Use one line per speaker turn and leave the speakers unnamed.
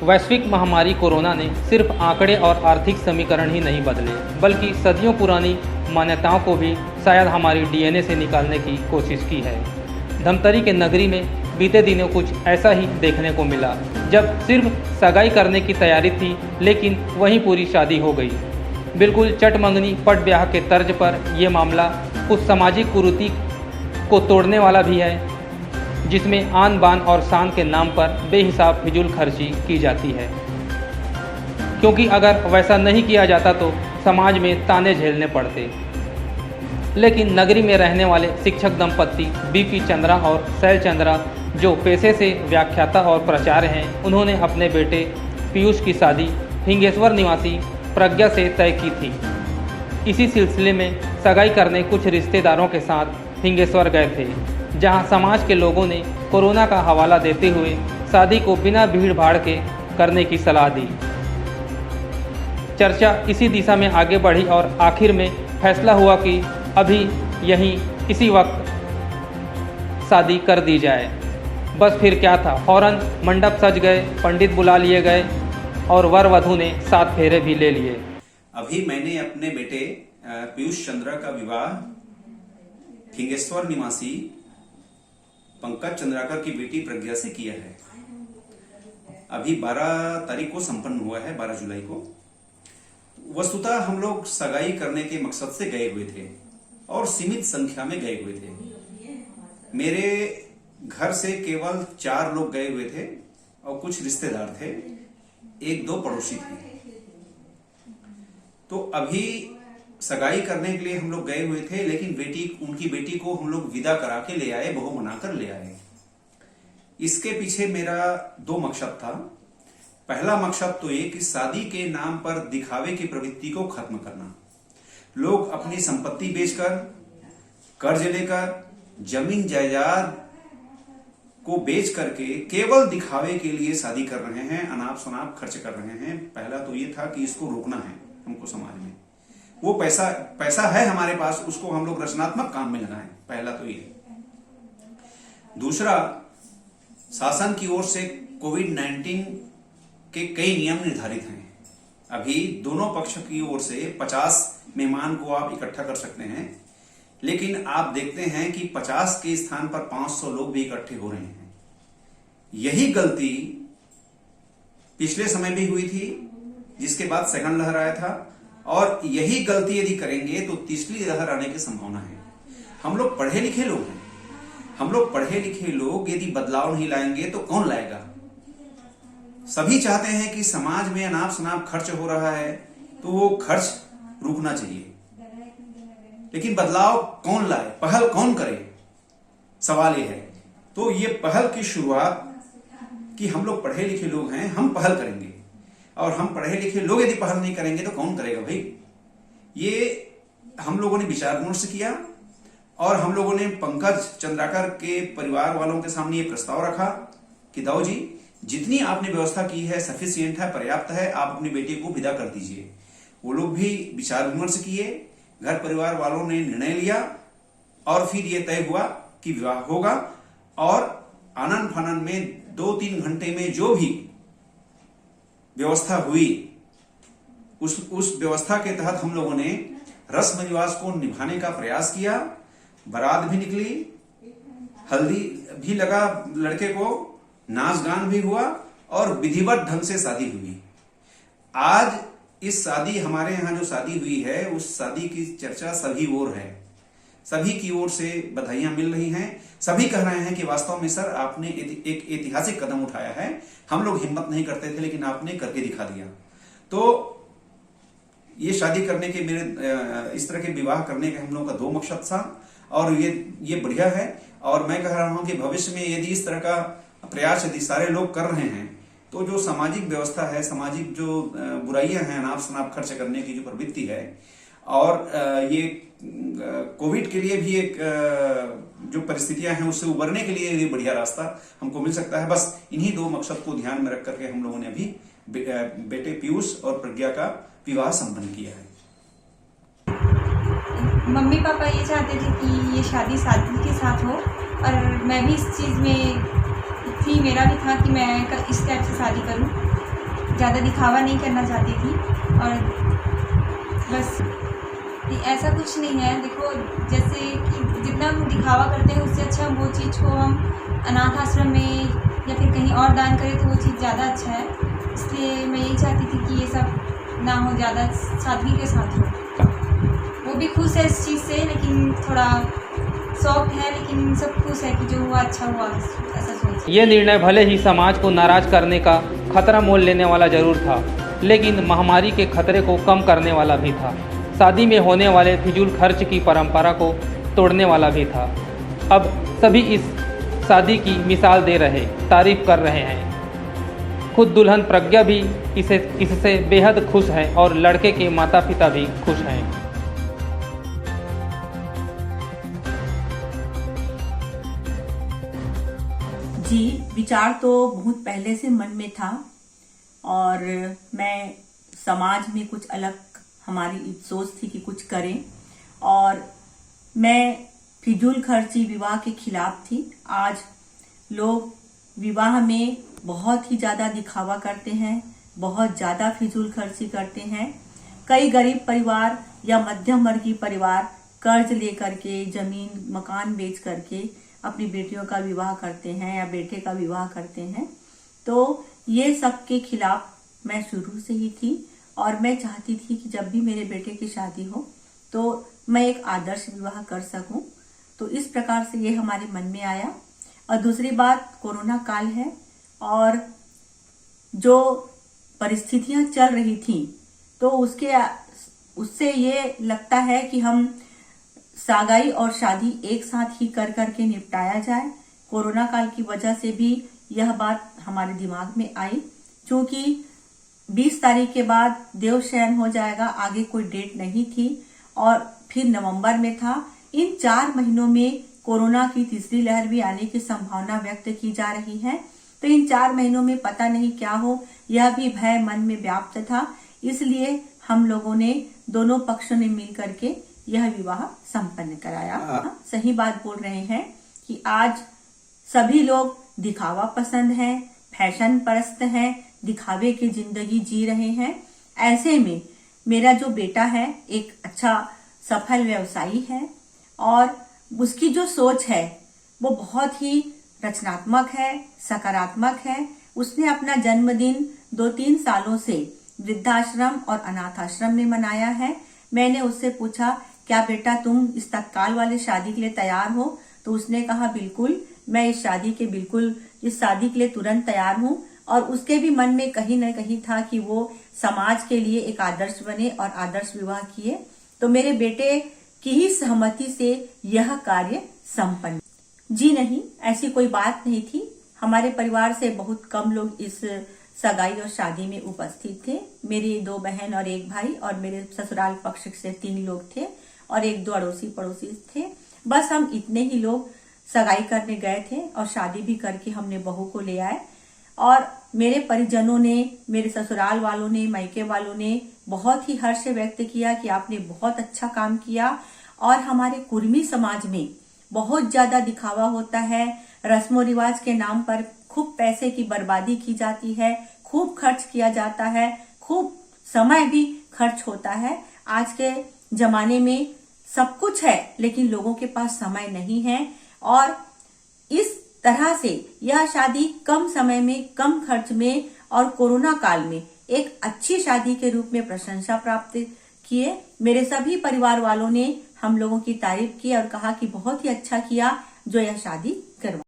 वैश्विक महामारी कोरोना ने सिर्फ आंकड़े और आर्थिक समीकरण ही नहीं बदले, बल्कि सदियों पुरानी मान्यताओं को भी शायद हमारी डीएनए से निकालने की कोशिश की है। धमतरी के नगरी में बीते दिनों कुछ ऐसा ही देखने को मिला, जब सिर्फ सगाई करने की तैयारी थी, लेकिन वहीं पूरी शादी हो गई। बिल्कुल चटमंगनी पट ब्याह के तर्ज पर यह मामला उस सामाजिक कुरीति को तोड़ने वाला भी है जिसमें आन बान और शान के नाम पर बेहिसाब फिजूल खर्ची की जाती है, क्योंकि अगर वैसा नहीं किया जाता तो समाज में ताने झेलने पड़ते। लेकिन नगरी में रहने वाले शिक्षक दंपत्ति बीपी चंद्रा और शैल चंद्रा, जो पेशे से व्याख्याता और प्राचार्य हैं, उन्होंने अपने बेटे पीयूष की शादी हिंगेश्वर निवासी प्रज्ञा से तय की थी। इसी सिलसिले में सगाई करने कुछ रिश्तेदारों के साथ हिंगेश्वर गए थे, जहां समाज के लोगों ने कोरोना का हवाला देते हुए शादी को बिना भीड़ भाड़ के करने की सलाह दी। चर्चा इसी दिशा में आगे बढ़ी और आखिर में फैसला हुआ कि अभी यहीं इसी वक्त शादी कर दी जाए। बस फिर क्या था, फौरन मंडप सज गए, पंडित बुला लिए गए और वर वधू ने 7 फेरे भी ले लिए।
अभी मैंने अपने बेटे पीयूष चंद्रा का विवाह हिंगेश्वर निवासी पंकज चंद्राकर की बेटी प्रज्ञा से किया है। अभी 12 तारीख को संपन्न हुआ है, 12 जुलाई को। वस्तुतः हम लोग सगाई करने के मकसद से गए हुए थे और सीमित संख्या में गए हुए थे। मेरे घर से केवल 4 लोग गए हुए थे और कुछ रिश्तेदार थे, 1-2 पड़ोसी थे। तो अभी सगाई करने के लिए हम लोग गए हुए थे, लेकिन उनकी बेटी को हम लोग विदा करा के ले आए, बहू बनाकर ले आए। इसके पीछे मेरा 2 मकसद था। पहला मकसद तो ये कि शादी के नाम पर दिखावे की प्रवृत्ति को खत्म करना। लोग अपनी संपत्ति बेचकर, कर्ज लेकर, जमीन जायदाद को बेच करके केवल दिखावे के लिए शादी कर रहे हैं, अनाप शनाप खर्च कर रहे हैं। पहला तो ये था कि इसको रोकना है हमको समाज में। वो पैसा है हमारे पास, उसको हम लोग रचनात्मक काम में लगाएं, पहला तो ये। दूसरा, शासन की ओर से कोविड-19 के कई नियम निर्धारित हैं। अभी दोनों पक्ष की ओर से 50 मेहमान को आप इकट्ठा कर सकते हैं, लेकिन आप देखते हैं कि 50 के स्थान पर 500 लोग भी इकट्ठे हो रहे हैं। यही गलती पिछले समय भी हुई थी, जिसके बाद सेकंड लहर आया था, और यही गलती यदि करेंगे तो तीसरी लहर आने की संभावना है। हम लोग पढ़े लिखे लोग हैं, हम लोग पढ़े लिखे लोग यदि बदलाव नहीं लाएंगे तो कौन लाएगा। सभी चाहते हैं कि समाज में अनाप शनाप खर्च हो रहा है तो वो खर्च रुकना चाहिए, लेकिन बदलाव कौन लाए, पहल कौन करे, सवाल ये है। तो ये पहल की शुरुआत कि हम लोग पढ़े लिखे लोग हैं, हम पहल करेंगे, और हम पढ़े लिखे लोग यदि पहल नहीं करेंगे तो कौन करेगा भाई। ये हम लोगों ने विचार विमर्श किया और हम लोगों ने पंकज चंद्राकर के परिवार वालों के सामने ये प्रस्ताव रखा कि दाऊ जी, जितनी आपने व्यवस्था की है सफिशिएंट है, पर्याप्त है, आप अपनी बेटी को विदा कर दीजिए। वो लोग भी विचार विमर्श किए, घर परिवार वालों ने निर्णय लिया और फिर ये तय हुआ कि विवाह होगा। और आनन फानन में 2-3 घंटे में जो भी व्यवस्था हुई, उस व्यवस्था के तहत हम लोगों ने रस्म रिवाज को निभाने का प्रयास किया। बारात भी निकली, हल्दी भी लगा लड़के को, नाच गान भी हुआ और विधिवत ढंग से शादी हुई। आज इस शादी, हमारे यहाँ जो शादी हुई है, उस शादी की चर्चा सभी ओर है, सभी की ओर से बधाइयां मिल रही हैं। सभी कह रहे हैं कि वास्तव में सर आपने एक ऐतिहासिक कदम उठाया है, हम लोग हिम्मत नहीं करते थे लेकिन आपने करके दिखा दिया। तो ये शादी करने के, मेरे इस तरह के विवाह करने के हम लोगों का 2 मकसद था और ये बढ़िया है। और मैं कह रहा हूं कि भविष्य में यदि इस तरह का प्रयास यदि सारे लोग कर रहे हैं तो जो सामाजिक व्यवस्था है, सामाजिक जो बुराइयां हैं, अनाप शनाप खर्च करने की जो प्रवृत्ति है, और ये कोविड के लिए भी एक जो परिस्थितियां हैं उससे उबरने के लिए ये बढ़िया रास्ता हमको मिल सकता है। बस इन्हीं 2 मकसद को ध्यान में रख करके हम लोगों ने अभी बेटे पीयूष और प्रज्ञा का विवाह संपन्न किया है।
मम्मी पापा ये चाहते थे कि ये शादी सादगी के साथ हो, और मैं भी इस चीज़ में थी, मेरा भी था कि मैं इस टाइप से शादी करूं। ज़्यादा दिखावा नहीं करना चाहती थी। और बस ऐसा कुछ नहीं है। देखो, जैसे कि जितना हम दिखावा करते हैं उससे अच्छा वो चीज़ को हम अनाथ आश्रम में या फिर कहीं और दान करें तो वो चीज़ ज़्यादा अच्छा है। इसलिए मैं यही चाहती थी कि ये सब ना हो, ज़्यादा सादगी के साथ हो। वो भी खुश है इस चीज़ से, लेकिन थोड़ा शौक है, लेकिन सब खुश है कि जो हुआ अच्छा हुआ, ऐसा सोच।
ये निर्णय भले ही समाज को नाराज करने का खतरा मोल लेने वाला जरूर था, लेकिन महामारी के खतरे को कम करने वाला भी था। शादी में होने वाले फिजूल खर्च की परंपरा को तोड़ने वाला भी था। अब सभी इस शादी की मिसाल दे रहे, तारीफ कर रहे हैं। खुद दुल्हन प्रज्ञा भी इससे बेहद खुश है और लड़के के माता पिता भी खुश हैं।
जी, विचार तो बहुत पहले से मन में था और मैं समाज में कुछ अलग हमारी सोच थी कि कुछ करें, और मैं फिजूल खर्ची विवाह के खिलाफ थी। आज लोग विवाह में बहुत ही ज्यादा दिखावा करते हैं, बहुत ज्यादा फिजूल खर्ची करते हैं। कई गरीब परिवार या मध्यम वर्गीय परिवार कर्ज लेकर के, जमीन मकान बेच करके अपनी बेटियों का विवाह करते हैं या बेटे का विवाह करते हैं। तो ये सब के खिलाफ मैं शुरू से ही थी और मैं चाहती थी कि जब भी मेरे बेटे की शादी हो तो मैं एक आदर्श विवाह कर सकूं। तो इस प्रकार से ये हमारे मन में आया। और दूसरी बात, कोरोना काल है और जो परिस्थितियां चल रही थी तो उससे ये लगता है कि हम सगाई और शादी एक साथ ही कर करके निपटाया जाए। कोरोना काल की वजह से भी यह बात हमारे दिमाग में आई, क्योंकि 20 तारीख के बाद देवशयन हो जाएगा, आगे कोई डेट नहीं थी और फिर नवंबर में था। इन 4 महीनों में कोरोना की तीसरी लहर भी आने की संभावना व्यक्त की जा रही है। तो इन 4 महीनों में पता नहीं क्या हो, यह भी भय मन में व्याप्त था। इसलिए हम लोगों ने दोनों पक्षों ने मिल करके यह विवाह संपन्न कराया। सही बात बोल रहे हैं कि आज सभी लोग दिखावा पसंद हैं, फैशन परस्त हैं, दिखावे की जिंदगी जी रहे हैं। ऐसे में मेरा जो बेटा है एक अच्छा सफल व्यवसायी है और उसकी जो सोच है वो बहुत ही रचनात्मक है, सकारात्मक है। उसने अपना जन्मदिन 2-3 सालों से वृद्धाश्रम और अनाथ आश्रम में मनाया है। मैंने उससे पूछा, क्या बेटा तुम इस तत्काल वाली शादी के लिए तैयार हो? तो उसने कहा, बिल्कुल, मैं इस शादी के लिए तुरंत तैयार हूँ। और उसके भी मन में कहीं न कहीं था कि वो समाज के लिए एक आदर्श बने और आदर्श विवाह किए। तो मेरे बेटे की ही सहमति से यह कार्य संपन्न। जी नहीं, ऐसी कोई बात नहीं थी। हमारे परिवार से बहुत कम लोग इस सगाई और शादी में उपस्थित थे। मेरी 2 बहन और 1 भाई और मेरे ससुराल पक्ष से 3 लोग थे और 1-2 अड़ोसी पड़ोसी थे। बस हम इतने ही लोग सगाई करने गए थे और शादी भी करके हमने बहू को ले आए। और मेरे परिजनों ने, मेरे ससुराल वालों ने, मायके वालों ने बहुत ही हर्ष व्यक्त किया कि आपने बहुत अच्छा काम किया। और हमारे कुर्मी समाज में बहुत ज्यादा दिखावा होता है, रस्मों रिवाज के नाम पर खूब पैसे की बर्बादी की जाती है, खूब खर्च किया जाता है, खूब समय भी खर्च होता है। आज के जमाने में सब कुछ है लेकिन लोगों के पास समय नहीं है और इस तरह से यह शादी कम समय में, कम खर्च में और कोरोना काल में एक अच्छी शादी के रूप में प्रशंसा प्राप्त किए। मेरे सभी परिवार वालों ने हम लोगों की तारीफ की और कहा कि बहुत ही अच्छा किया जो यह शादी करवाई।